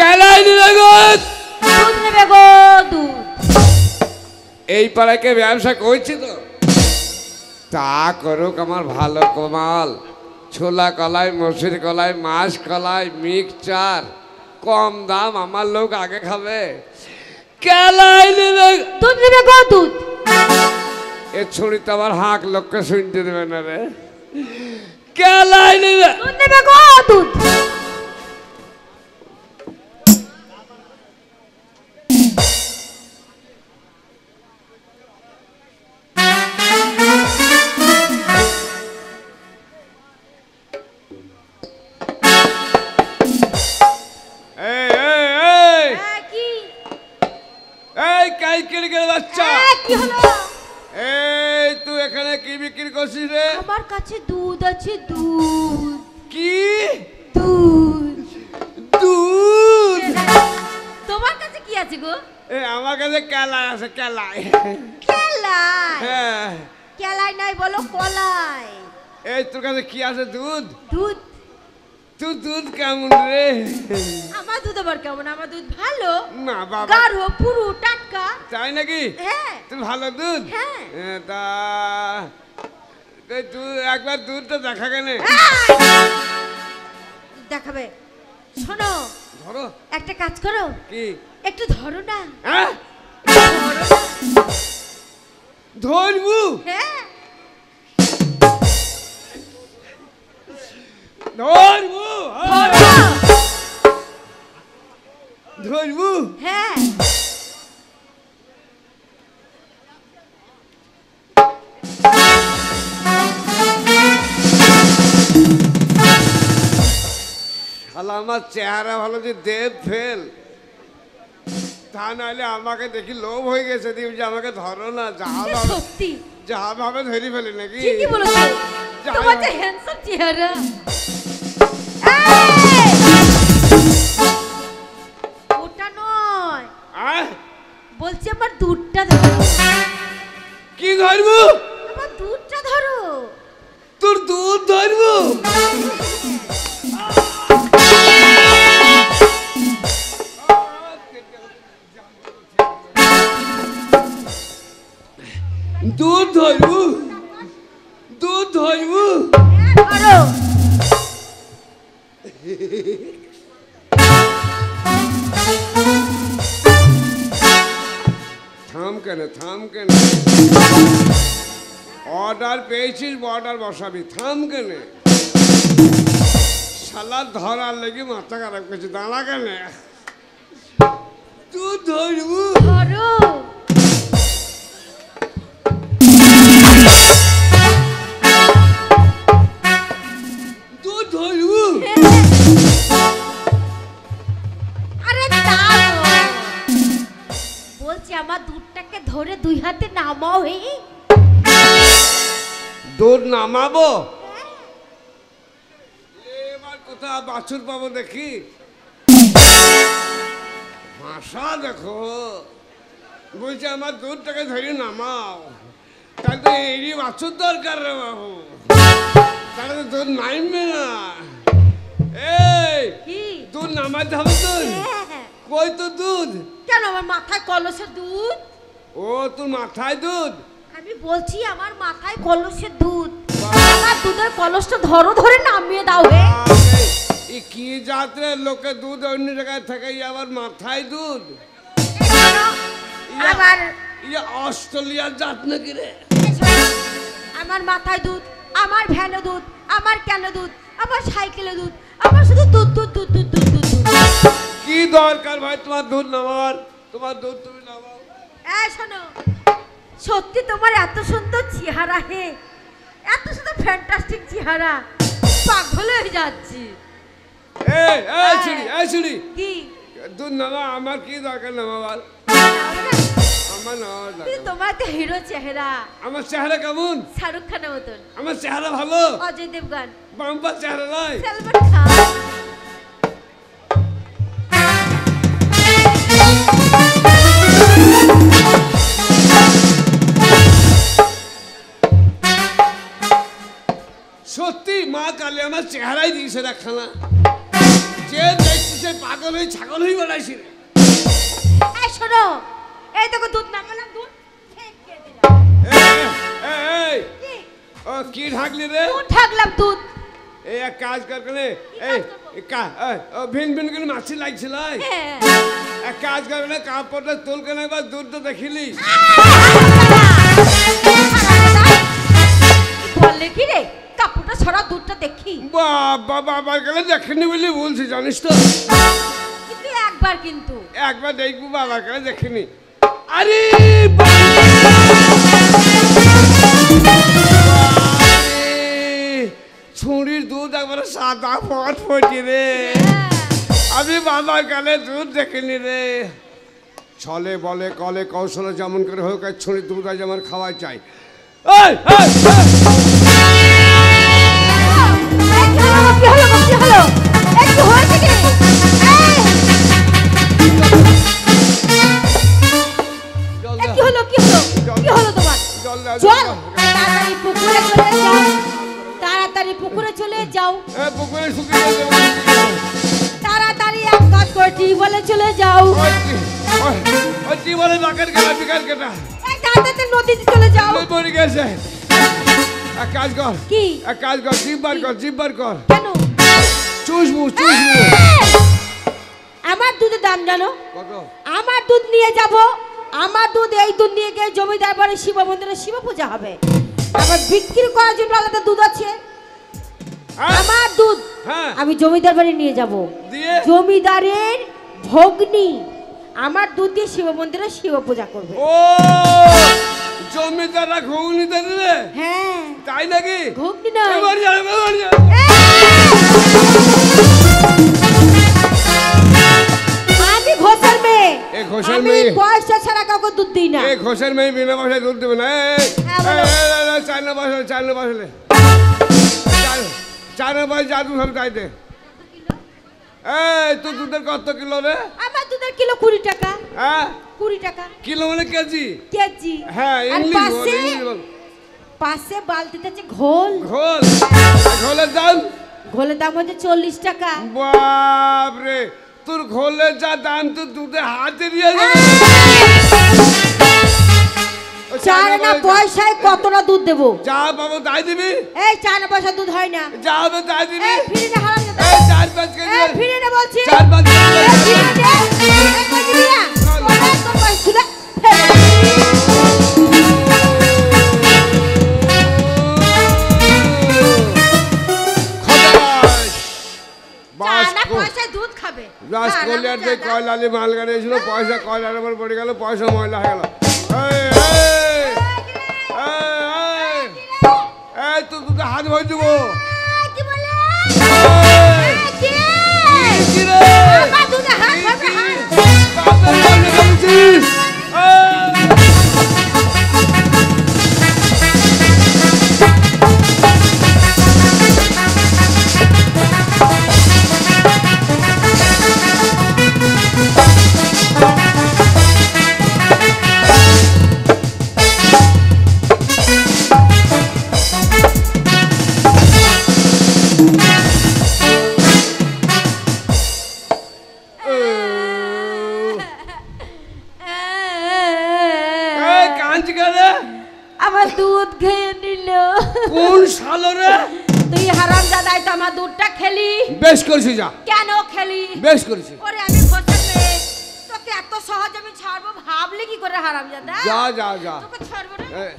কেলাই নিবে গো দুধ নেবে গো দুধ। এই পাড়ায় কে ব্যবসা করছি তো তা করুক আমার ভালো কমাল ছোলা কলাই মসুর কলাই মাছ কলাই মিক্সচার কম দাম আমার লোক আগে খাবে কেলাই নিবে দুধ নেবে গো দুধ। এ ছড়ি তো আবার হাঁক লোককে শুনতে দেবে না রে কেলাই নিবে দুধ নেবে গো দুধ। বাচ্চা কি হলো? এই তুই এখানে কি বিক্রি করছিস রে? আমার কাছে দুধ আছে দুধ। কি দুধ? দুধ? তোমার কাছে কি আছে গো? এ আমার কাছে কেলাই আছে কেলাই। কেলাই? হ্যাঁ। কেলাই নাই বলো কলাই। এই তোর কাছে কি আছে দুধ? দুধ। তুই দুধ কেমন রে? আমার দুধ আবার কেমন? আমার দুধ ভালো না বাবা গাঢ় পুরু টাটকা। তাই নাকি? হ্যাঁ। তুই ভালো দুধ? হ্যাঁ। তা তুই একবার দুধটা দেখা কেন? দেখাবে শোনো ধরো একটা কাজ করো কি একটু ধরো না। হ্যাঁ ধরবু? হ্যাঁ ধরবু ধরবু? হ্যাঁ শালা আমার চেহারা ভালো যে দেব ফেল তা নাহলে আমাকে দেখি লোভ হয়ে গেছে দিয়ে যে আমাকে ধরো না সত্যি যা ভাবে ধরে ফেলি নাকি? ঠিকই বলেছো তোমার যে হ্যান্ডসাম চেহারা। ওটা নয় বলছি আমার দুধটা ধরো। কি ধরবো? আমার দুধটা ধরো। তোর দুধ ধরবো? দুধ ধরবো? দুধ ধরবো? ধরো। থাম কেন থাম কেন অর্ডার পেয়েছিস অর্ডার বসাবি থাম কেন শালা ধরার লেগে মাথা খারাপ করছে দাঁড়া কেন দুধ ধরবো? ধরো। দুধ ধরবো? আরে দাও বলছি আমার দুধটাকে ধরে দুই হাতে নামাও। হে দুধ নামাবো? এবার কোথাও বাছুর পাবো দেখি ভাষা দেখো বলছি আমার দুধটাকে ধরে নামাও তাহলে তো এরই বাছুর দরকার রে বাবু তাহলে তো দুধ নামবে না। এই কি দুধ নামাতে হবে দুধ কই তো দুধ? কেন আমার মাথায় কলসের দুধ? ও তোর মাথায় দুধ? আমি বলছি আমার মাথায় কলসের দুধ। আমার দুধের কলসটা ধরো ধরে নামিয়ে দাও। হে এই কি জাতের লোকে দুধ অন্য জায়গায় থাকে আবার মাথায় দুধ? আবার ইয়ে অস্ট্রেলিয়ার জাত নাকি রে? আমার মাথায় দুধ আমার ভ্যানে দুধ আমার ক্যানে দুধ আমার সাইকেলে দুধ আমার শুধু দুধ দুধ দুধ দুধ দুধ দুধ। কি দরকার ভাই তোমার দুধ নামাবার? তোমার দুধ তুমি নামাও। এই শোনো সত্যি তোমার এত সুন্দর চেহারা। হে এত সুন্দর ফ্যান্টাস্টিক চেহারা পাগল হয়ে যাচ্ছি। এই ছুরি কি দুধ নামা আমার কি দরকার নামাবার? আমার নামাবার দরকার। তোমার তো হিরো চেহারা। আমার চেহারা কেমন? শাহরুখ খানের মতন। আমার চেহারা ভালো? অজয় দেবগন বাম্পার চেহারা নয়? সালমান খান। সত্যি মা কালী আমার চেহারাই দিয়েছে দেখানা যে দেখছি সে পাগল হয়ে ছাগল হয়ে বেড়াইছি রে। এই শোনো, এই দেখো দুধ নামালাম, দুধ ফেঁকে দিলাম। এই কি? ও কি ঢাকলি রে? দুধ ঢাকলাম, দুধ। এই এক কাজ কর কেনে, এই ও ভিন ভিন করে মাছি লাগছিল। হ্যাঁ। এক কাজ কর কেনে, কাপড়টা তুল কেনে একবার দুধটা দেখিলি। বললে কি রে, কাপড়টা ছড়া দুধটা দেখি। বাবা বাবা গেলে দেখেনি বলে বলছি, জানিস তো। কিন্তু একবার, কিন্তু একবার দেখবো, বাবার গেলে দেখিনি। আরে ছুরির দুধ একবারে সাদা ফট ফটি রে। আমি বাবার গালে দুধ দেখিনি রে। ছলে বলে কলে কৌশলে যেমন করে হোক, ছুরির দুধ আজ আমার খাওয়াই চাই। এই, এই, এই। কি হলো, কি হলো? একটু হয়েছে কি? জল কি হলো, কি হলো, কি হলো তোমার? জল দাও, চল, জল দাও। তাড়াতাড়ি পুকুরে চলে যাও, তাড়াতাড়ি পুকুরে চলে যাও, পুকুরে শুকিয়ে যাবে। তাড়াতাড়ি এক কাজ করে টিউবওয়েলে চলে যাও, ওই টিউবওয়েলে বাকের কেটা, বিকার কেটা। এই তাড়াতাড়ি নদীতে চলে যাও। দুধ পড়ে গেছে। এক কাজ কর, কি? এক কাজ কর, জিভ বার কর, জিভ বার কর। কেন? চুষবু। আমার দুধের দাম জানো? কত? আমার দুধ নিয়ে যাব, আমার দুধ, এই দুধ নিয়ে গিয়ে জমিদার বাড়ি শিব মন্দিরে শিব পূজা হবে। আবার বিক্রি করার জন্য আলাদা দুধ আছে। হ্যাঁ? আমার দুধ হ্যাঁ। আমি জমিদার বাড়ি নিয়ে যাব। দিয়ে? জমিদারের ভগ্নী আমার দুধ দিয়ে শিব মন্দিরে শিব পূজা করবে। ও জমিদাররা ঘুগনি দেবে? হ্যাঁ। তাই নাকি? ঘুগনি নয়। এবার যা, এবার যা। আমি ঘোষের মেয়ে। এ ঘোষের আমি মেয়ে? পয়সা ছাড়া কাউকে দুধ দিই না। এই ঘোষের মেয়ে বিনা পয়সায় দুধ দেবে না। হ্যাঁ, বলো। চায়না পয়সা, চায়না পয়সা, চায়না পয়সা জাদু সব তাই দে। এই তোর দুধের কত কিলো রে? আমার দুধের কিলো 20 টাকা। হ্যাঁ 20 টাকা কিলো মানে কেজি? কেজি। হ্যাঁ আর ইংলিশ বল, পাশে ইংলিশ বল। পাশে বালতিতে আছে ঘোল। ঘোল, ঘোলের দাম? ঘোলের দাম হচ্ছে 40 টাকা। বাপ রে, তোর ঘোলের যা দাম তুই দুধে হাতে দিয়ে যাবে। চার না পয়সায় কতটা দুধ দেবো? যা বাবু তাই দিবি। এই 4 না পয়সা দুধ হয় না। যা হবে তাই দিবি। এই ফিরে না হারাম দাদা। এই 4-5 কেজি। এই ফিরে না বলছি। 4-5 কেজি। এই ফিরে দে। এই কই দিবি না? তোরা তোর পয়সা তুলে বাস না পয়সায় দুধ খাবে। বাস হারাম কলিয়ার যে দাদা। কয়লালি মাল গাড়িয়েছিল, পয়সা কয়লার উপর পড়ে গেল, পয়সা ময়লা হয়ে গেল। এই, এই, এই, এই, তুই দুধে হাত ভরে দেবো। কি বলে? এই, কি? কি রে? আমার দুধে হাত ভরবে, হাত। বাপের ময়লা গাড়িয়েছিস। এই। এই, কাঁদছি কেন? আমার দুধ খেয়ে নিল। কোন শালো রে? তুই হারাম দাদাই তো আমার দুধটা খেলি। বেশ করেছি, যা কেন খেলি? বেশ করেছি। ওরে আমি ঘষে মেয়ে, তোকে এত সহজ আমি ছাড়বো ভাবলি কি করে হারাম দাদা? যা যা যা। তোকে ছাড়বো না। এই।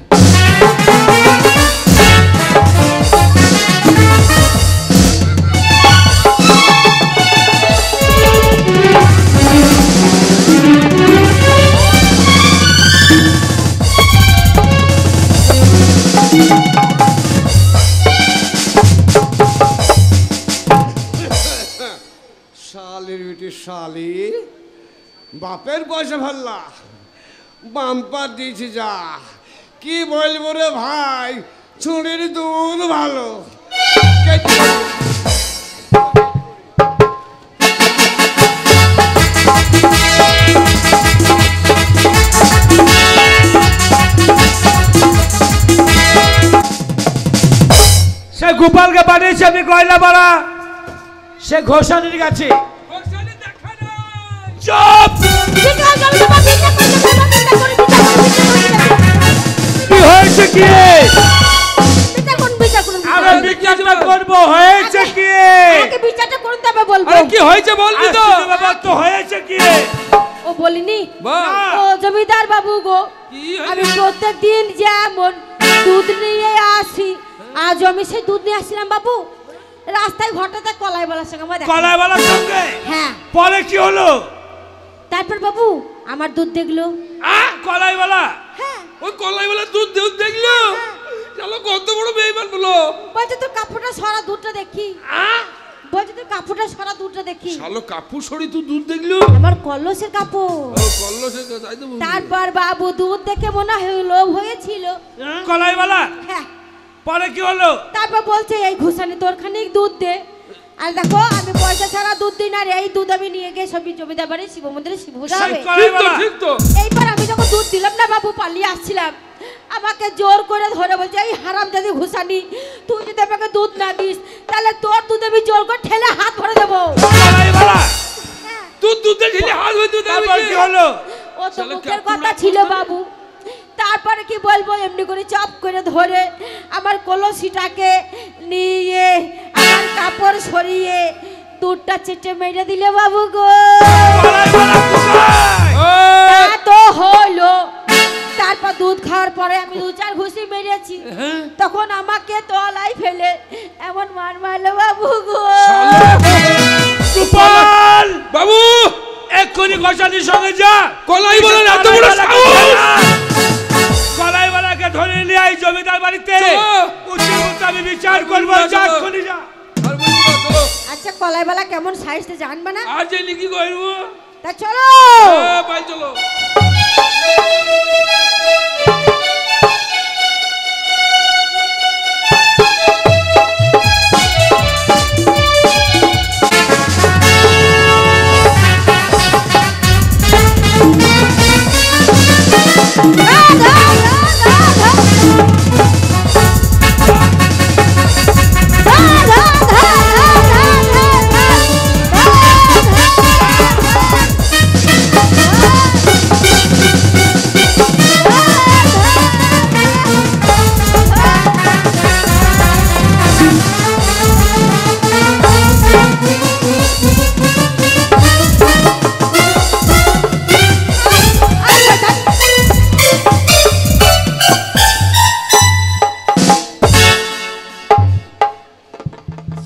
শালির বেটি শালি, বাপের পয়সা ভাল্লা বাম্পার দিয়েছি, যা কি বলবো রে ভাই, ছুরির দুধ ভালো। সে গোপালকে পাঠিয়েছে আমি কয়লা পাড়া, সে ঘোষানির কাছে। ঘোষালি কি? বিচার করুন, বিচার করুন, বিচার আরে করুন। বিচারটা করব, হয়েছে কি? আগে বিচারটা করুন তবে বলবো। আরে কি হয়েছে বলবি তো? আসলে বাবা তো হয়েছে কি? ও বলিনি বল। ও জমিদার বাবু গো, কি হয়েছে? আমি প্রত্যেক দিন যেমন দুধ নিয়ে আসি, আজ আমি সেই দুধ নিয়ে আসছিলাম বাবু, রাস্তায় হঠাৎ কলাই বলার সঙ্গে আমার দেখা। কলাইওয়ালার সঙ্গে? হ্যাঁ, পরে কি হলো? তারপর বাবু আমার দুধ দেখলো। কলাইওয়ালা? হ্যাঁ, ওই কলাইওয়ালা দুধ দুধ দেখলো? চলো কত বড় বেইমান বলো। বলছে তোর কাপড়টা সরা দুধটা দেখি। বলছে তোর কাপড়টা সরা দুধটা দেখি। শালো কাপড় সরি তুই দুধ দেখলো? আমার কলসের কাপড়। ও কল্লসে তাই তো বলছি। তারপর বাবু দুধ দেখে মনে হয় লোভ হয়েছিল। কলাইওয়ালা? হ্যাঁ, পরে কি হলো? তারপর বলছে এই ঘুষানি তোর খানিক দুধ দে। আর দেখো আমি পয়সা ছাড়া দুধ দিই না, আর এই দুধ আমি নিয়ে গিয়ে সবই জমিদার বাড়ি শিব মন্দিরে শিব পূজা হবে। সেই ঠিক তো কলাইওয়ালা? ঠিক তো। এইবার আমি যখন দুধ দিলাম না বাবু, পালিয়ে আসছিলাম, আমাকে জোর করে ধরে বলছে এই হারাম জাদি ঘুষানি, তুই যদি আমাকে দুধ না দিস তাহলে তোর দুধ আমি জোর করে ঠেলে হাত ভরে দেবো। কলাইওয়ালা? তুই দুধ দেখলি হাত হয়ে দুধ তারপর কি হলো? ও তো মুখের কথা ছিল বাবু। তারপরে কি বলবো, এমনি করে চাপ করে ধরে আমার কলসিটাকে নিয়ে আমার কাপড় সরিয়ে দুধটা চেটে মেরে দিলে বাবু গো। কলাইওয়ালা কোথায়? তা তো হলো। তারপর দুধ খাওয়ার পরে আমি 2-4 ঘুষি মেরেছি, তখন আমাকে তলায় ফেলে এমন মার মারলো বাবু গো। গোপাল! বাবু এক্ষুনি ঘোষানির সঙ্গে যা। কলাই বলেন এত বড় সাহস? কলাইওয়ালাকে ধরে নিয়ে আই জমিদার বাড়িতে। চলো। উচিত আমি বিচার করবো, যা এক্ষুনি যা। আর বলবো না, চলো। আচ্ছা কলাইবালা কেমন সাইজতে জানবে না, আর যে লিখি করবো? তা চলো। ভাই চলো।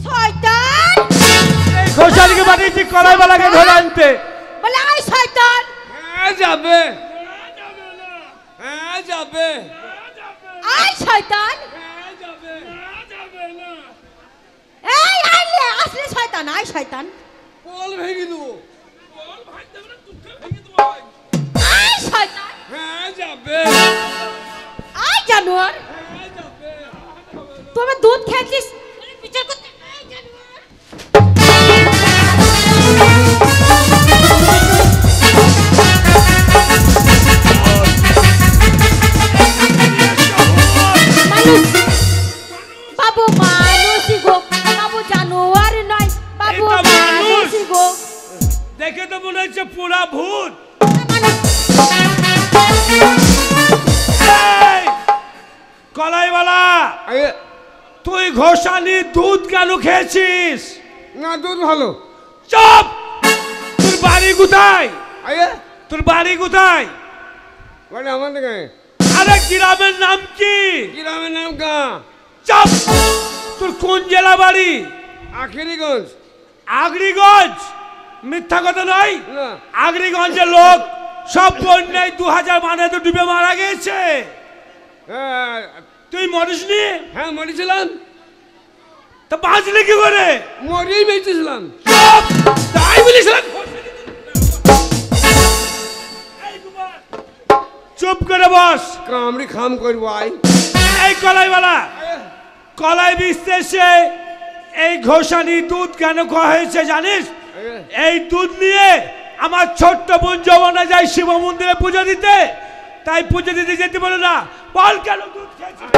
শয়তান এই ঘোষানিকে পাঠিয়েছি কলাইওয়ালাকে ধরে আনতে। বলে আই শয়তান, হ্যাঁ যাবে, হ্যাঁ যাবে, আই শয়তান, হ্যাঁ যাবে। এই আইলে আসলে শয়তান, আই শয়তান, বল ভেঙে দেবো, বল ভাই দেবো না, তুই ভেঙে দেবো। আই শয়তান, হ্যাঁ যাবে, আই জানোয়ার, হ্যাঁ যাবে। তুমি দুধ খেয়েছিস বিচার করতে, আই জানোয়ার। মানুষ বাবু, মানুষই গো বাবু, জানোয়ার নয় বাবু, এটা মানুষ। মানুষই গো দেখে তো মনে হচ্ছে পুরা ভূত। মানুষ। এই, কলাইওয়ালা, আগে তুই ঘোষানি দুধ কেন খেয়েছিস? না দুধ ভালো। চুপ! তোর বাড়ি কোথায়? আগে তোর বাড়ি কোথায়? মানে আমার দিকে আরে গ্রামের নাম কি? গ্রামের নাম গাঁ, চুপ! তোর কোন জেলা বাড়ি? আখেরিগঞ্জ। আগরিগঞ্জ? মিথ্যা কথা নয়। না আগরিগঞ্জের লোক সব বন্যায় 2000 মানে তো ডুবে মারা গেছে। হ্যাঁ, তুই মরিসনি? হ্যাঁ মরেছিলাম, তা বাঁচলি কি করে? মরেই বেঁচেছিলাম। চুপ! তাই বলেছিলাম। চুপ করে বস। কামড়ি খাম করবো আই। এই কলাইওয়ালা, কলাই বেচতে এসে এই ঘোষানি দুধ কেন খাওয়া হয়েছে জানিস? এই দুধ নিয়ে আমার ছোট্ট বোন যমুনা যায় শিব মন্দিরে পুজো দিতে, তাই পুজো দিতে যেতে বলে না। বল কেন দুধ খেয়েছিস?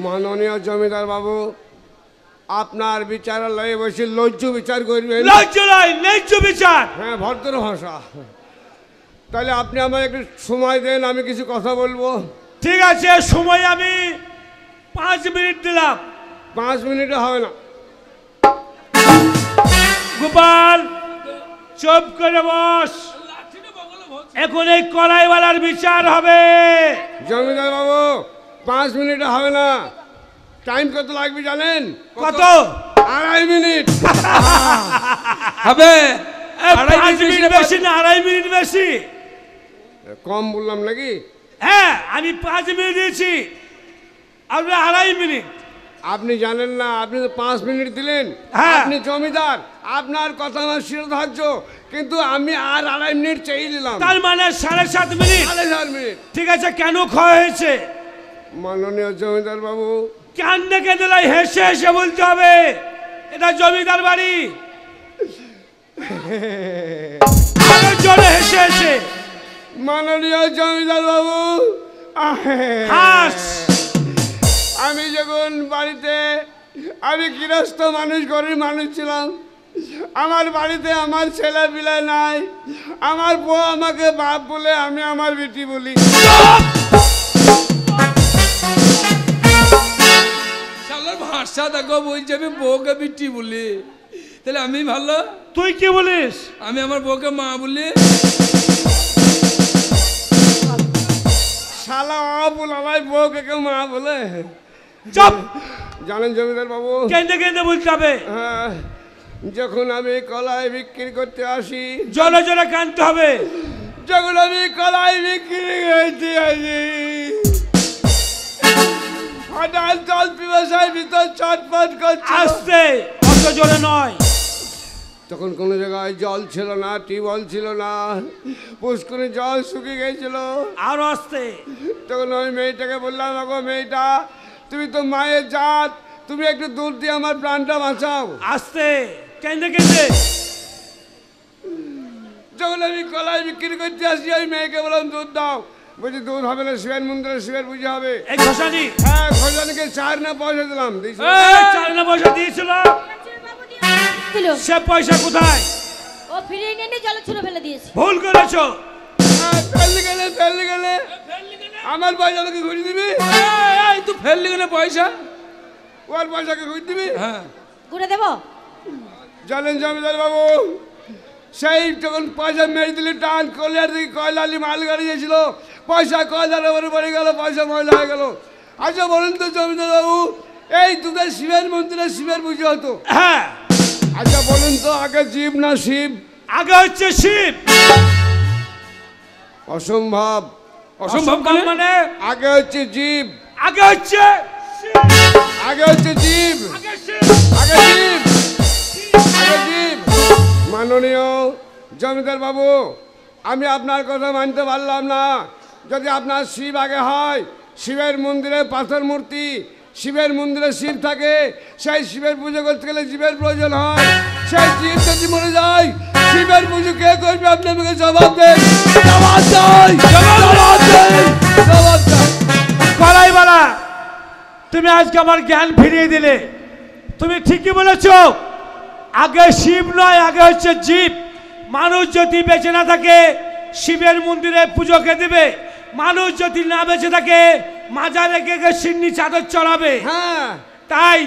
মাননীয় জমিদার বাবু, আপনার বিচারালয়ে বসে লজ্জ বিচার করবেন। লজ্জা নয়, ন্যায্য বিচার। হ্যাঁ ভদ্র ভাষা। তাহলে আপনি আমায় একটু সময় দেন, আমি কিছু কথা বলবো। ঠিক আছে, সময় আমি 5 মিনিট দিলাম। 5 মিনিটে হবে না। গোপাল চুপ করে বস, এখন এই কলাইওয়ালার বিচার হবে। জমিদার বাবু 5 মিনিটে হবে না। টাইম কত লাগবে জানেন? কত? 2.5 মিনিট হবে। 5 মিনিট বেশি না, 2.5 মিনিট বেশি। কম বললাম নাকি? হ্যাঁ, আমি 5 মিনিট দিয়েছি, আপনি 2.5 মিনিট। আপনি জানেন না, আপনি তো 5 মিনিট দিলেন। হ্যাঁ। আপনি জমিদার, আপনার কথা আমার শিরোধার্য, কিন্তু আমি আর 2.5 মিনিট চেয়ে নিলাম। তার মানে 7.5 মিনিট। 4.5 মিনিট। ঠিক আছে, কেন ক্ষয় হয়েছে? মাননীয় জমিদার বাবু, কান্দে কেঁদে হেসে হেসে বলতে হবে, এটা জমিদার বাড়ি। আরো জোরে হেসে হেসে। মাননীয় জমিদার বাবু, হাস। আমি যখন বাড়িতে, আমি গৃহস্থ মানুষ, গরিব মানুষ ছিলাম। আমার বাড়িতে আমার ছেলে পিলে নাই। আমার বউ আমাকে বাপ বলে, আমি আমার বেটি বলি। শালার ভাষা দেখো, বলছে আমি বউকে বিটি বলি, তাহলে আমি ভালো। তুই কি বলিস? আমি আমার বউকে মা বলি। শালা বলাই বউকে কেউ মা বলে? চুপ। জানেন জমিদার বাবু, কেঁদে কেঁদে বলতে হবে। হ্যাঁ, যখন আমি কলাই বিক্রি করতে আসি, জলে জলে কাঁদতে হবে। যখন আমি কলাই বিক্রি করতে আসি, হঠাৎ জল পিপাসার ভিতর ছটফট করছে। আস্তে, অত জোরে নয়। তখন কোনো জায়গায় জল ছিল না, টিউবওয়েল ছিল না, পুষ্করে জল শুকিয়ে গেছিল। আরো আস্তে। তখন আমি মেয়েটাকে বললাম, আগো মেয়েটা, তুমি তো মায়ের জাত, তুমি একটু দুধ দিয়ে আমার প্রাণটা বাঁচাও। আস্তে, কেঁদে কেঁদে। যখন আমি কলাই বিক্রি করতে আসি, আমি মেয়েকে বললাম দুধ দাও। বলছি দুধ হবে না, শিবের মন্দিরে শিবের পুজো হবে। এই ঘোষানি। হ্যাঁ, খোঁজানিকে 4 না পয়সা দিলাম। চার না পয়সা দিয়েছিল, দিল। সে পয়সা কোথায়? ও ফিরিয়ে নিয়ে জলে ছুঁড়ে ফেলে দিয়েছে। ভুল করেছো। ফেললি গেলে আমার পয়সা তোকে ঘুরিয়ে দিবি? তুই ফেললি কেন পয়সা? ওর পয়সাকে ঘুরিয়ে দিবি? হ্যাঁ, ঘুরে দেবো। জানেন জমিদার বাবু, সেই যখন পয়সা মেরে দিলি টান কলিয়ার দিকে কয়লালি মাল গাড়ি গেছিল, পয়সা কয়লার উপরে পড়ে গেল, পয়সা ময়লা হয়ে গেল। আচ্ছা বলুন তো জমিদার বাবু, এই দুধের শিবের মন্দিরে শিবের পুজো হতো। হ্যাঁ। আচ্ছা বলুন তো, আগে জীব না শিব? আগে হচ্ছে শিব। অসম্ভব। অসম্ভব মানে? আগে হচ্ছে জীব। আগে হচ্ছে শিব। আগে হচ্ছে জীব। আগে শিব। আগে জীব। আগে জীব। মাননীয় জমিদার বাবু, আমি আপনার কথা মানতে পারলাম না। যদি আপনার শিব আগে হয়, শিবের মন্দিরে পাথর মূর্তি, শিবের মন্দিরে শিব থাকে, সেই শিবের পুজো করতে গেলে জীবের প্রয়োজন হয়। সেই জীব যদি মরে যায়, শিবের পুজো কে করবে? আপনি আমাকে জবাব দেন। জবাব দেন। জবাব দেন। জবাব দেন। কলাইওয়ালা, তুমি আজকে আমার জ্ঞান ফিরিয়ে দিলে। তুমি ঠিকই বলেছ, আগে শিব নয়, আগে হচ্ছে জীব। মানুষ যদি বেঁচে না থাকে, শিবের মন্দিরে পুজো কে দেবে? মানুষ যদি না বেঁচে থাকে, মাজারে গিয়ে সিন্নি চাদর চড়াবে। হ্যাঁ, তাই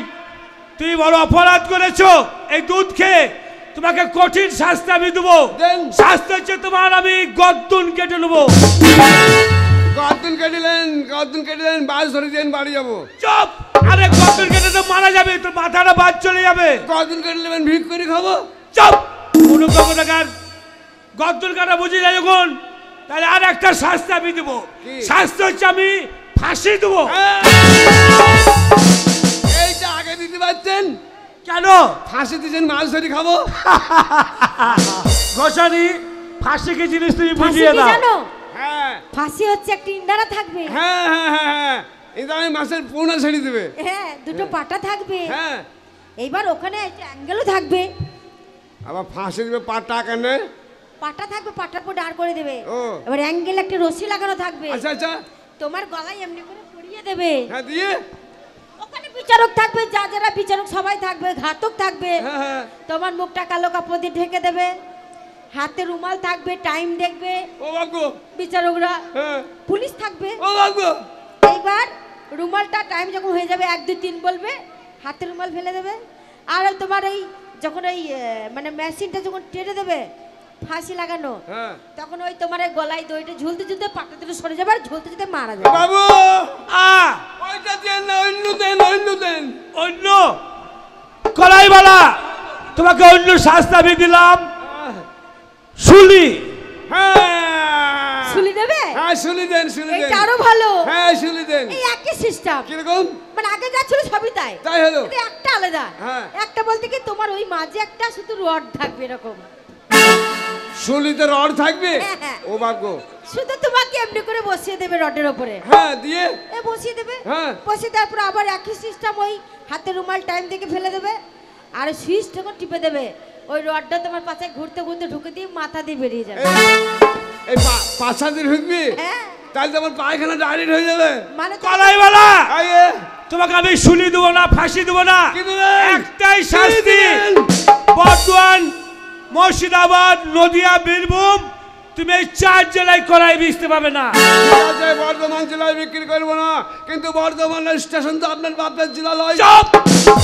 তুমি বড় অপরাধ করেছো এই দুধ খেয়ে। তোমাকে কঠিন শাস্তি আমি দেবো। দেন। শাস্তি হচ্ছে তোমার আমি গর্দন কেটে নেবো। গর্দন কেটে দিলেন, বাস ধরে দিন, বাড়ি যাবো। চুপ! আরে গর্দন কেটে তো মারা যাবে, তোর মাথাটা বাদ চলে যাবে। গর্দন কেটে নেবেন, ভিক করে খাবো। চুপ! গর্দন কাটা বুঝি না যখন, তাহলে আর একটা শাস্তি আমি দেবো। কি? শাস্তি হচ্ছে আমি ফাঁসি দেবো। এইটা আগে দিতে পারছেন? কেন? ফাঁসি দিয়েছেন, মাছ ধরে খাবো। ঘোষানি, ফাঁসি কি জিনিস তুমি ফাঁসি বুঝিয়ে কি দাও। জানো? হ্যাঁ ফাঁসি হচ্ছে একটা ইন্দারা থাকবে। হ্যাঁ হ্যাঁ হ্যাঁ হ্যাঁ, এটা আমি মাছের পোনা ছেড়ে দেবে। হ্যাঁ, দুটো পাটা থাকবে। হ্যাঁ, এইবার ওখানে একটা অ্যাঙ্গেলও থাকবে। আবার ফাঁসি দেবে পাটা কেন? পাটা থাকবে, পাটার উপর দাঁড় করে দেবে। ও। এবার অ্যাঙ্গেল একটা রশি লাগানো থাকবে। আচ্ছা আচ্ছা, তোমার গলায় এমনি করে পরিয়ে দেবে। হ্যাঁ দিয়ে, ওখানে বিচারক থাকবে, যারা বিচারক সবাই থাকবে, ঘাতক থাকবে। হ্যাঁ হ্যাঁ, তোমার মুখটা কালো কাপড় দিয়ে ঢেকে দেবে। হাতে রুমাল থাকবে, টাইম দেখবে ও বাবু, বিচারকরা, হ্যাঁ, পুলিশ থাকবে। ও বাবু, এইবার রুমালটা টাইম যখন হয়ে যাবে 1 2 3 বলবে, হাতে রুমাল ফেলে দেবে। আর তোমার এই যখন এই মানে মেশিনটা যখন টেনে দেবে ফাঁসি লাগানো, হ্যাঁ, তখন ওই তোমার এই গলায় দড়িটা ঝুলতে ঝুলতে পাটা দুটো সরে যাবে আর ঝুলতে ঝুলতে মারা যাবে। বাবু, আ ওইটা দেন না, অন্য দেন, অন্য দেন। অন্য কলাইওয়ালা, তোমাকে অন্য শাস্তি আমি দিলাম, শুলি। হ্যাঁ, শুলি দেবে? হ্যাঁ, শুলি দেন, শুলি দেন। এটা আরো ভালো। হ্যাঁ, শুলি দেন। এই একই সিস্টেম, কিরকম? মানে আগে যা ছিল সবই তাই, তাই হলো। কিন্তু একটা আলাদা। হ্যাঁ। একটা বলতে কি তোমার ওই মাঝে একটা শুধু রড থাকবে এরকম, শুলিতে রড থাকবে? হ্যাঁ, হ্যাঁ। ও বাবু, শুধু তোমাকে এমনি করে বসিয়ে দেবে রডের উপরে। হ্যাঁ, দিয়ে এ বসিয়ে দেবে, হ্যাঁ। বসিয়ে দেওয়ার পর আবার একই সিস্টেম, ওই হাতে রুমাল টাইম থেকে ফেলে দেবে আর সুইচ তখন টিপে দেবে, ওই রডটা তোমার পাশে ঘুরতে ঘুরতে ঢুকে দিয়ে মাথা দিয়ে বেরিয়ে যাবে। এই পাঁচা দিয়ে ঢুকবি? হ্যাঁ, তাহলে তো আমার পায়খানা ডাইরেক্ট হয়ে যাবে। মানে কলাইওয়ালা, আয়ে, তোমাকে আমি শুলি দেবো না, ফাঁসি দেবো না, কি দেবেন? একটাই কি শাস্তি। দেবেন? বর্ধমান, মুর্শিদাবাদ, নদিয়া, বীরভূম, তুমি এই 4 জেলায় কলাই বেচতে পাবে না। ঠিক আছে, বর্ধমান জেলায় বিক্রি করবো না, কিন্তু বর্ধমান স্টেশন তো আপনার বাপের জেলা লয়। চুপ!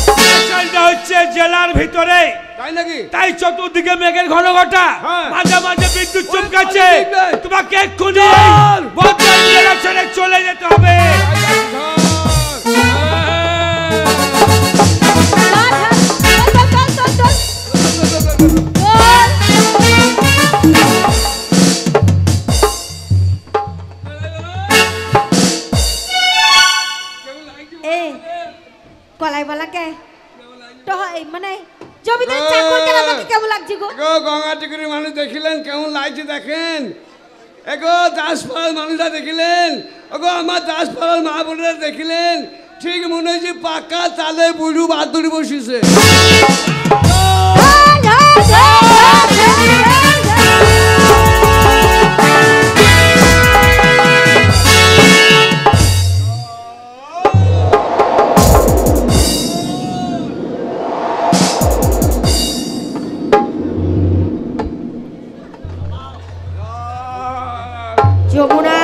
স্টেশনটা হচ্ছে জেলার ভিতরে, তাই নাকি? তাই চতুর্দিকে মেঘের ঘন ঘটা, হ্যাঁ। মাঝে মাঝে বিদ্যুৎ চমকাচ্ছে। ওই দিক নাই। তোমাকে এক্ষুনি চল! বর্ধমান জেলা ছেড়ে চলে যেতে হবে। কলাইওয়ালাকে তো মানে জমিদার চাকরকে আমাকে কেমন লাগছে গো? এগো গঙ্গাটিকুরি মানুষ দেখিলেন কেমন লাগছে দেখেন। এগো দাসপাড়ার মানুষরা দেখিলেন, ওগো আমার দাসপাড়ার মা বোনেরা দেখিলেন, ঠিক মনে হয়েছে পাকা তালে বুড়ু বাদুড়ি বসিছে। যমুনা,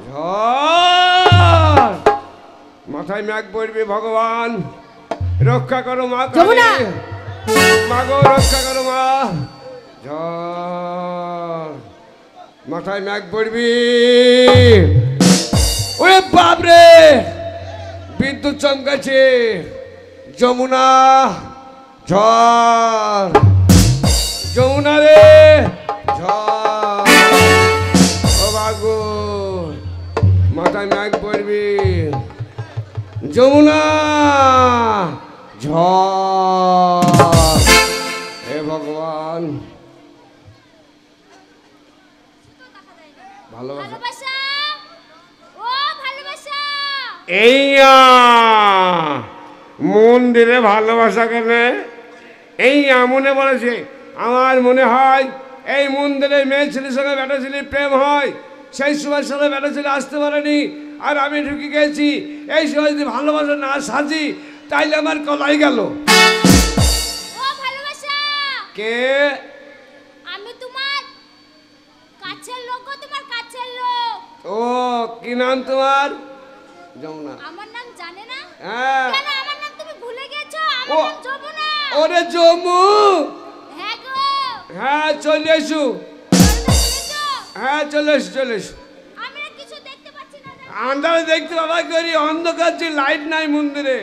ঝড়! মাথায় ম্যাগ পড়বে, ভগবান রক্ষা করো মা কালী। যমুনা! মা গো রক্ষা করো মা। ঝড়! মাথায় ম্যাগ পড়বি। ওরে বাপরে, বিদ্যুৎ চমকাছে। যমুনা, ঝড়! যমুনা রে, ঝড়! ও বাগো, মাথায় ম্যাগ পড়বি। যমুনা, ঝড়! হে ভগবান, ভালোবাসা ভালোবাসা, ও ভালোবাসা, এইয়া মন্দিরে ভালোবাসা কেন? এইয়া মনে বলেছে, আমার মনে হয় এই মন্দিরে মেয়ে ছেলের সঙ্গে বেটা ছেলের প্রেম হয়, সেই সময় সাথে বেটা ছেলে আসতে পারেনি, আর আমি ঢুকে গেছি। এই সময় যদি ভালোবাসা না সাজি তাইলে আমার কলাই গেল। ও ভালোবাসা, কে? আমি তোমার কাছের লোক গো, তোমার কাছের লোক। ও, কি নাম তোমার? যমুনা। আমার নাম জানে না? হ্যাঁ। কেন আমার নাম তুমি ভুলে গেছো? ও, আমার নাম যমুনা। ওরে জমু, হ্যাঁ গো, হ্যাঁ চলে এসো, দরজা খুলেছো? হ্যাঁ চলে এসো, চলে এসো। আমি না কিছু দেখতে পাচ্ছি না। আন্ধারে দেখতে বাবা করি, অন্ধকার যে লাইট নাই মন্দিরে।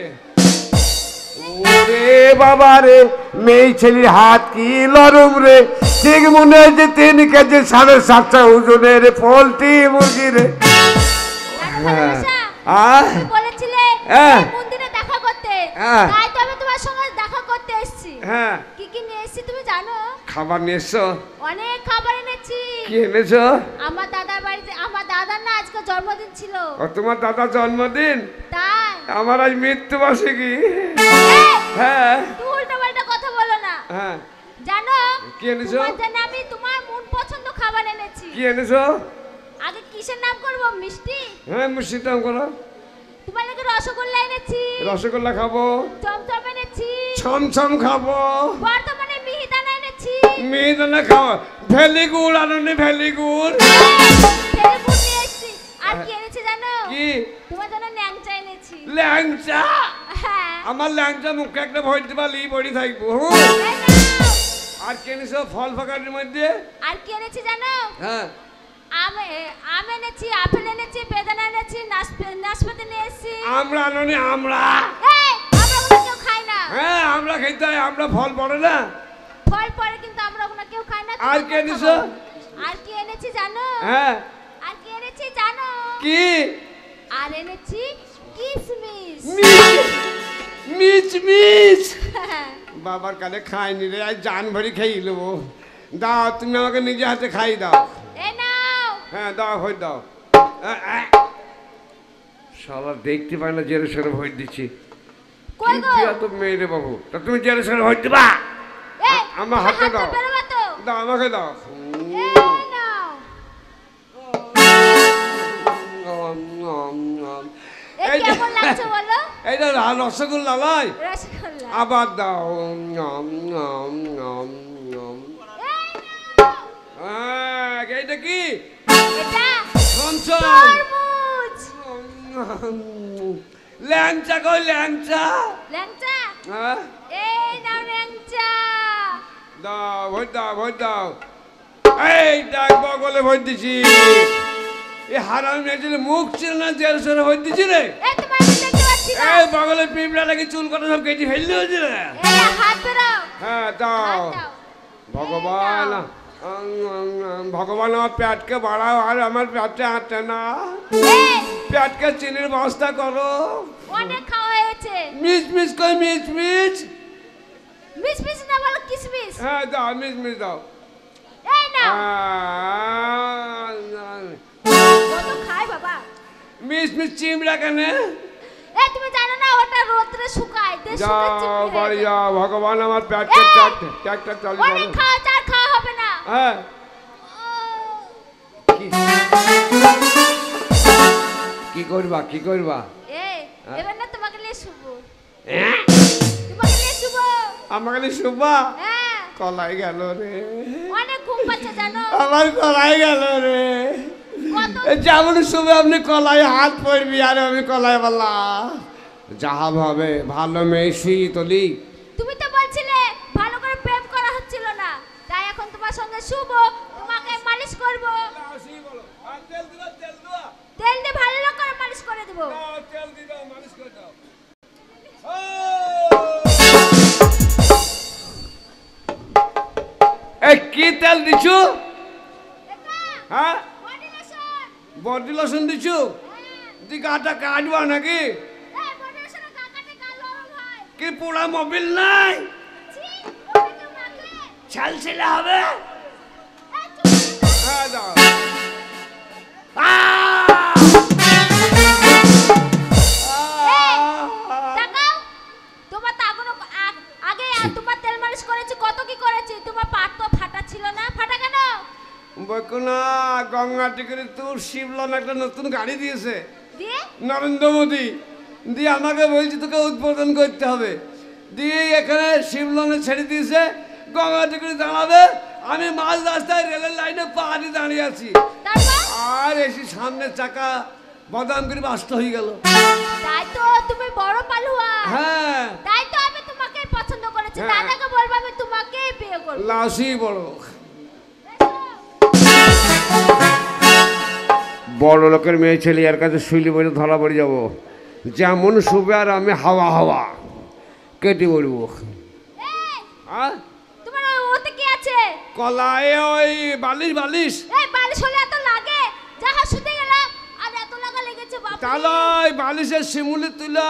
ওরে বাবা রে, মেয়ে ছেলের হাত কি নরম রে, ঠিক মনে হয় যে 3 কেজি 7.5 ওজনের পোল্ট্রি মুরগি রে। জানো ভালোবাসা, আহ, তুমি বলেছিলে হ্যাঁ। এই মন্দিরে দেখা করতে, হ্যাঁ। তাই তো আমি তোমার সঙ্গে দেখা করতে এসেছি। হ্যাঁ, কি কি নিয়ে এসেছি তুমি জানো? খাবার নিয়ে এসছো? অনেক খাবার এনেছি। কি এনেছো? আমার দাদার বাড়িতে, আমার দাদার না আজকে জন্মদিন ছিল, ও, তোমার দাদার জন্মদিন? তাই। আমার আজ মৃত্যুবার্ষিকী। এই, হ্যাঁ, তুমি উল্টোপাল্টা কথা বলো না। হ্যাঁ, জানো কি এনেছো? তোমার জন্য আমি তোমার মন পছন্দ খাবার এনেছি। কি এনেছো? আগে কিসের নাম করব? মিষ্টি? হ্যাঁ, মুর্শিদাম করো। তোমার লাগে রসগোল্লা এনেছি, রসগোল্লা খাবো, চমচম এনেছি, ছমছম খাবো। বর্তমানে মিহিদানা মিহিদানা খাওয়া ভেলি গুড় আনুনি ভেলি গুড় ছেলে বুট নিয়ে এসেছি আর কি এনেছি জানো কি তোমার জন্য ন্যাংচা এনেছি ল্যাংচা হ্যাঁ আমার ল্যাংচা মুখে একটা ভয় দিবা লি বড়ি থাকবো এই নাও। আর কেনিস ফল ফাঁকার মধ্যে আর কি এনেছি জানো হ্যাঁ আম এনেছি আপেল এনেছি বেদানা এনেছি নাশপাতি নিয়ে এসেছি আমরা আনুনি আমরা এই আমরা ওগুলো কেউ খাই না হ্যাঁ আমরা খেতে হয় আমরা ফল পড়ে না ফল পরে কিন্তু আমরা ওগুলো কেউ খাই না আর তুমি কি এনেছো? খাবো। আর কি এনেছি জানো হ্যাঁ আর কি এনেছি জানো কি আর এনেছি কিসমিস মিচ মিচ বাবার কালে খাইনি রে আজ জান ভরি খেয়ে নেবো দাও তুমি আমাকে নিজে হাতে খাই দাও এই নাও হ্যাঁ দাও ভোট দাও শালা দেখতে পাই না জেরে সরে ভোট দিচ্ছি কই গো তো মেয়ে বাবু তা তুমি জেরে সরে ভোট দিবা এই আমার হাতে দাও বেরোবা তো দাও আমাকে দাও এই নাও এই কেমন লাগছে বলো এইটা রসগোল্লা লাই রসগোল্লা আবার দাও এইটা কি এটা ছমছম তরমুজ ল্যাংচা কই ল্যাংচা ল্যাংচা হ্যাঁ এই নাও ল্যাংচা দাও ভোট দাও ভোট দাও এই ডাক বগলে ভোট দিছি এ হারাম মেয়েছিল মুখ ছিল না জেল সরে ভোট দিছি রে এই তোমার কি দেখতে পাচ্ছি না এই বগলে পিঁপড়া লাগি চুল কটা সব কেটে ফেললে হয়েছে রে এই হাত বেরাও হ্যাঁ দাও হাত দাও ভগবান ভগবান আমার পেটকে বাড়াও আর আমার পেটে আটে না এই পেটকে চিনির ব্যবস্থা করো অনেক খাওয়া হয়েছে মিচ মিচ কই মিচ মিচ মিস মিস না বলো কিসমিস হ্যাঁ দাও মিচ মিচ দাও এই নাও কত খায় বাবা মিচ মিচ চিমড়া কেন এই তুমি জানো না ওটা রোদ্রে শুকায় তে শুকে যাও চিপড়ে বাড়ি হয়ে যায়। যাও ভগবান আমার পেটকে এই! ট্যাকটা চালু অনেক করো খাওয়া চার খাওয়া হবে না হ্যাঁ কি করবা কি করবা এই এবার না তোমাকে নিয়ে শুভ হ্যাঁ? তোমাকে নিয়ে শুভ আমাকে শুভা হ্যাঁ কলাই গেল রে অনেক ঘুম পাচ্ছে জানো আমার কলাই গেল রে কত যেমন শুভে আপনি কলাই হাত পড়বি আর আমি কলাই বলা যাহা ভাবে ভালো মেয়ে শুই তলি তুমি তো বলছিলে ভালো করে প্রেম করা হচ্ছিল না তাই এখন তোমার সঙ্গে শুভ তোমাকে মালিশ করব তেল দিয়ে ভালো করে মালিশ করে দেব এই কি তেল দিছু এটা হ্যাঁ বডি লোশন বডি লোশন দিছু দি গাটা কাটবা নাকি এই বডি লোশনে কাকাতে গা নরম হয় কি পোড়া মোবিল নাই ছি ওকে তো মাখলে ছালছিলা হবে এই চুপ করো। হ্যাঁ দাও তাকাও তোমার তো আগে তোমার তেল মালিশ করেছি কত কি করেছি তোমার পা তো ফাটা ছিল না ফাটা কেন বকুনা গঙ্গা টিকিরে তোর শিবলন একটা নতুন গাড়ি দিয়েছে দিয়ে নরেন্দ্র মোদী দিয়ে আমাকে বলছি তোকে উদ্বোধন করতে হবে দিয়ে এখানে শিবলনে ছেড়ে দিয়েছে গঙ্গা টিকিরে দাঁড়াবে আমি মাঝ রাস্তায় রেলের লাইনে পা দিয়ে দাঁড়িয়ে আছি তারপর আর এসে সামনের চাকা বদাম করে বাস্ত হয়ে গেল তাই তো তুমি বড় পালুয়া হ্যাঁ তাই তো আমি তোমাকে পছন্দ করেছি হ্যাঁ। দাদাকে বলবো আমি তোমাকে বিয়ে করব লাশি বড় বড় লোকের মেয়ে ছেলে এর কাছে শুইলে বলে ধরা পড়ে যাব যেমন শুবে আর আমি হাওয়া হাওয়া কেটে পড়বো এই হ্যাঁ তোমার ওতে কি আছে কলায় ওই বালিশ বালিশ এই বালিশ হলে এত লাগে যাহা শুতে গেলাম আর এত লাগা লেগেছে বাবা তাহলে ওই বালিশের শিমুলি তুলা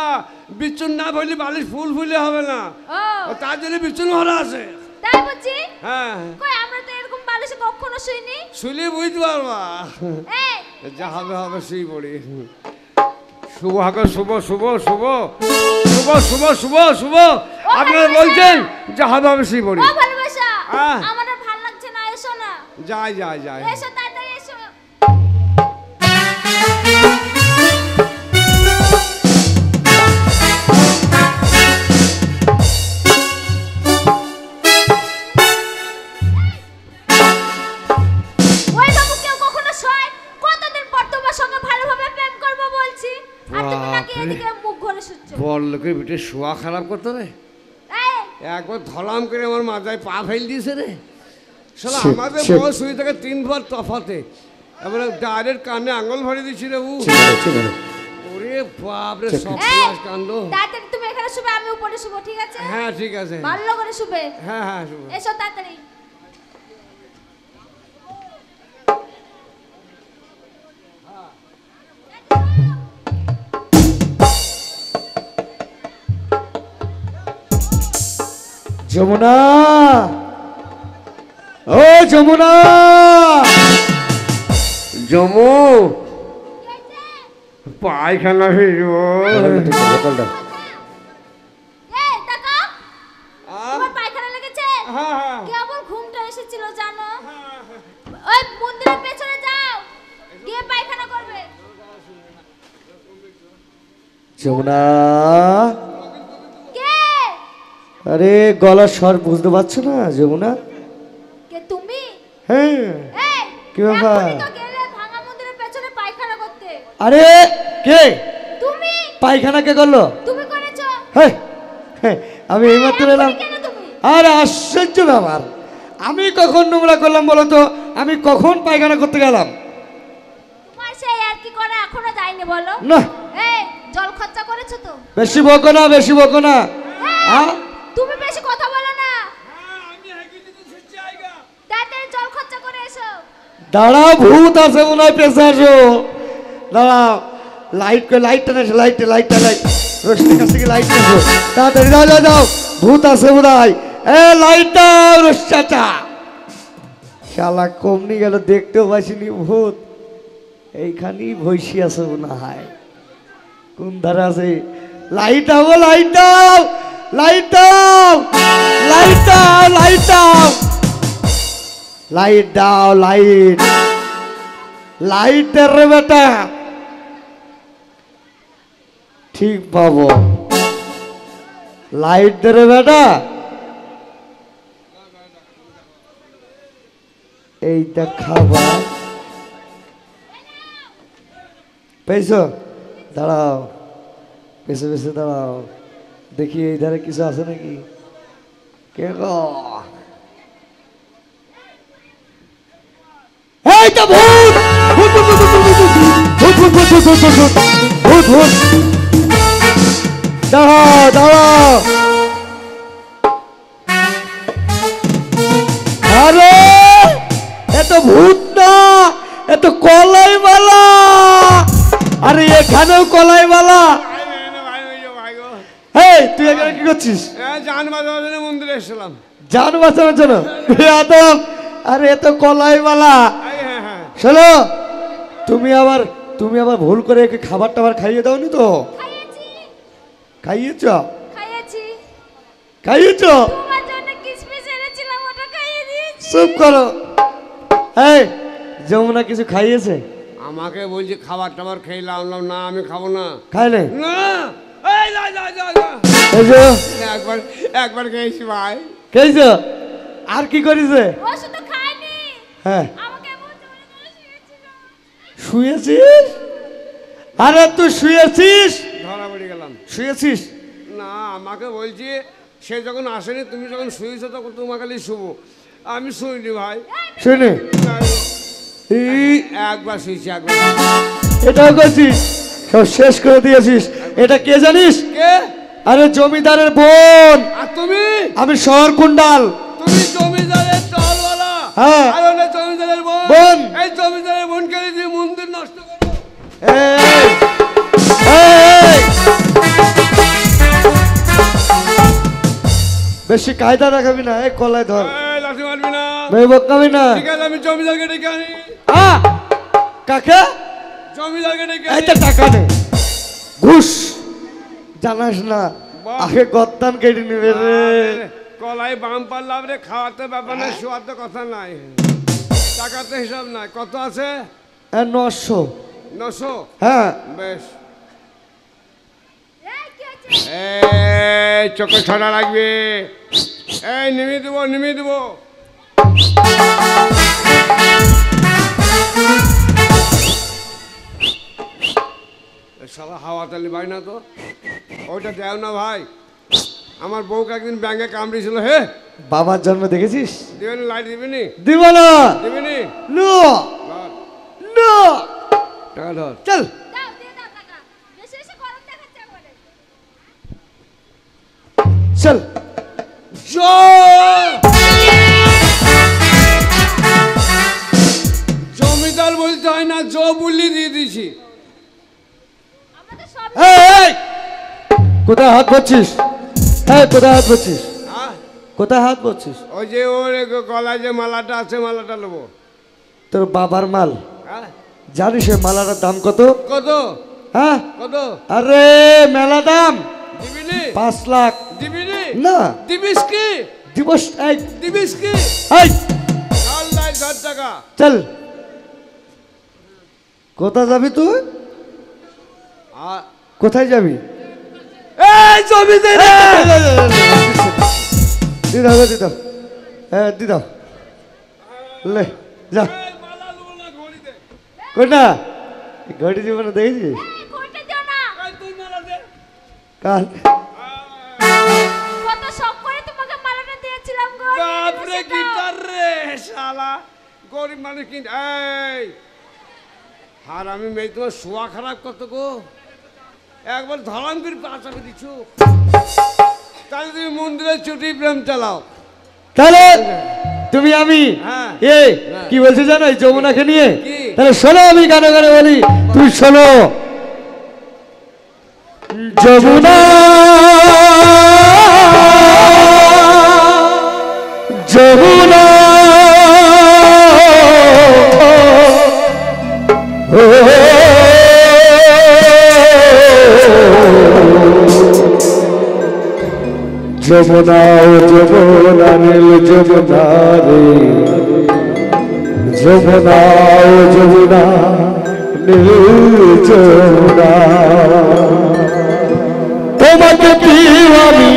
বিচুন না বলি বালিশ ফুল ফুলে হবে না ও ও তার জন্য বিচুন ভরা আছে তাই বুঝি হ্যাঁ কই আমরা তো এরকম বালিশে কখনো শুইনি শুলে বুঝতে পারবা এই যা হবে হবে সেই পড়ি শুভ হাকে শুভ শুভ শুভ শুভ শুভ শুভ শুভ আপনারা বলছেন যা হবে হবে সেই পড়ি ও ভালোবাসা হ্যাঁ। আমার আর ভালো লাগছে না এসো না যাই যাই যাই এসো তাড়াতাড়ি এসো পেটে শোয়া খারাপ করতো রে, এই একবার ধলাম করে আমার মাথায় পা ফেল দিয়েছে রে। শালা ছি, আমাদের ছি। বয়স হয়ে থাকে 3 বার তফাতে, এবারে ডাইরেক্ট কানে আঙুল ভরে দিচ্ছি রে উ। ঠিক আছে ওরে বাপ রে, সব এই, ক্লাস কাণ্ড। তাড়াতাড়ি তুমি এখানে শুবে, আমি উপরে শুবো, ঠিক আছে? হ্যাঁ ঠিক আছে, ভালো করে শুবে। হ্যাঁ হ্যাঁ শুভ। এসো তাড়াতাড়ি। যমুনা, ও যমুনা, জমু পায়খানা ফিরব। বোতলটা এই তাকাও, তোমার পায়খানা লেগেছে? হ্যাঁ হ্যাঁ কেবল ঘুমটা এসেছিল জানো। ওই মন্দিরের পেছনে যাও, গিয়ে পায়খানা করবে। যমুনা, কে? আরে গলার স্বর বুঝতে পারছো না যমুনা? কে তুমি? হ্যাঁ, এই কি ব্যাপার? এখনই তো গেলে ভাঙা মন্দিরের পেছনে পায়খানা করতে। আরে কে তুমি পায়খানা কে করলো? তুমি করেছো? হ্যাঁ হ্যাঁ, আমি এইমাত্র এলাম। কেন তুমি? আরে আশ্চর্য ব্যাপার, আমি কখন নোংরা করলাম বলো তো? আমি কখন পায়খানা করতে গেলাম? তোমার সেই আর কি করা এখনো যায়নি বলো। না, এই জল খরচা করেছো তো? বেশি বকো না, বেশি বকো না। এই, তুমি বেশি কথা বলো না, তাড়াতাড়ি জল খরচা করে এসো। দাঁড়াও, ভূত আছে মনে হয়, পেশা আসো। দাঁড়াও, লাইটটা নেছো, লাইট রোশনি কাছ থেকে লাইট নেছো, তাড়াতাড়ি যাও যাও যাও, ভূত আছে মনে হয়। এ লাইট দাও রোশ চাচা। শালা কমনি গেল, দেখতেও পাইছিনি ভূত। এইখানেই ভৈসি আছে মনে হয়, কোন ধারে আছে? লাইট দাও, লাইট দাও, লাইট দাও, লাইট দাও, লাইট দাও, লাইট দাও, লাইট দে রে বেটা। ঠিক পাবো, লাইট দে রে বেটা। এইটা খাবার পেয়েছো? দাঁড়াও, পেছে পেছে দাঁড়াও, দেখি এই ধারে কিছু আছে নাকি। কে গো? এই তো ভূত! ভূত ভূত ভূত ভূত ভূত ভূত ভূত ভূত ভূত ভূত ভূত ভূত ভূত। দাঁড়াও দাঁড়াও, আরে এত ভূত না, এত কলাইওয়ালা। আরে এখানেও কলাইওয়ালা। এই তুই এখানে কি করছিস? জান বাজানোর জন্য মন্দিরে এসেছিলাম। জান বাঁচানোর জন্য? আদম, আরে এত কলাইওয়ালা। হ্যাঁ হ্যাঁ, শোনো, তুমি আবার ভুল করে একে খাবার টাবার খাইয়ে দাওনি তো? খাইয়েছি, খাইয়েছ? খাইয়েছি। খাইয়েছ? তোমার জন্য কিসমিস এনেছিলাম, ওটা খাইয়ে দিয়েছি। চুপ করো। এই যমুনা কিছু খাইয়েছে? আমাকে বলছি খাবার টাবার খেলাম, না আমি খাবো না। খাই নাই? না, এই যা যা যা যা। এই যে একবার একবার খেয়েছি ভাই। খেয়েছ? আর কি করেছে? ও শুধু খায়নি, হ্যাঁ, আমাকে বলতে বলে বলে শুয়েছিল। শুয়েছিস? আরে তুই শুয়েছিস? ধরা পড়ে গেলাম। শুয়েছিস? না, আমাকে বলছি সে যখন আসেনি, তুমি যখন শুয়েছো তখন তোমাকে শুভ। আমি শুইনি ভাই। শুনে না, এই একবার শুয়েছি, একবার। এটাও করছিস, সব শেষ করে দিয়েছিস। এটা কে জানিস? কে? আরে জমিদারের বোন। আর তুমি? আমি শহর কুণ্ডাল। তুমি জমিদারের টলওয়ালা। হ্যাঁ। আর ওটা জমিদারের বোন। বোন। এই জমিদারের বোনকে দিয়ে মন্দির নষ্ট করো। এই, এই, বেশি কায়দা রাখাবি না, এই কলাই ধর। এই, লাঠি মারবি না। বকাবি না। ঠিক আছে, আমি জমিদারকে ডেকে আনি। আ, কাকে? জমিদারকে ডেকে এই আনি। তো টাকা নে, ঘুষ জানাস না, বাহ। আগে গদ্দান কেটে নেবে রে। কলাই বাম পারলাম রে, খাওয়াতে ব্যাপার নাই, শোয়াতে কথা নাই, টাকাতে হিসাব নাই। কত আছে? 900। 900? হ্যাঁ, বেশ। এই কি হচ্ছে? এই চোখে ছড়া লাগবে। এই নিমিয়ে দেবো, নিমিয়ে দেবো। শালা হাওয়া তালি পাই না তো। ওইটা দেও না ভাই, আমার বউকে একদিন ব্যাঙে কামড়িয়েছিল। হে বাবার জন্ম দেখেছিস? দিবেনি, লাইট দিবেনি, দিব না। দিবেনি। নো ধর, নো, টাকা ধর। চল দাও দিয়ে দাও টাকা, বেশি বেশি গরম দেখাচ্ছে একবারে। চল। জমিদার বলতে হয় না, বলি দিয়ে দিছি। আমরা তো সব এই, কোথায় হাত পড়ছিস? হ্যাঁ, কোথায় হাত পড়ছিস? হ্যাঁ? কোথায় হাত পড়ছিস? ওই যে ওর গলায় যে মালাটা আছে, মালাটা নেবো। তোর বাবার মাল। হ্যাঁ? জানিস এই মালাটার দাম কত? কত? হ্যাঁ, কত? আরে মেলা দাম দিবিনি? 5 লাখ। দিবিনি? না দিবিস কি? দিবস। এই দিবিস কি? এই, ধর লাই, ধর টাকা। চল। কোথায় যাবি তুই? আর কোথায় যাবি? এই জমি দে রে। দি দাও, দি দাও। হ্যাঁ, দি দাও। লে যা। মালা নেবো না, ঘড়ি দে। কোনটা? ঘড়ি জীবনে দেখেছিস? এই ঘড়িটা দিও না। এই তুই মালা দে। কাল কত শখ করে তোমাকে মালাটা দিয়েছিলাম গো। বাপরে গিটার রে শালা, গরিব মানুষ কিন। এই আর আমি মেয়ে, তোমার শোয়া খারাপ কত গো, একবার ধরাম করে পাঁচাবে দিচ্ছু। তাহলে তুমি মন্দিরে ছুটি প্রেম চালাও। তাহলে তুমি আমি হ্যাঁ। কি বলছি জানো এই যমুনাকে নিয়ে? কি? তাহলে শোনো, আমি গানে গানে বলি, তুই শোনো। যমুনা যমুনা ও যমুনা ও যমুনা নীল যমুনা রে, যমুনা ও যমুনা নীল যমুনা, তোমাকে প্রিয় আমি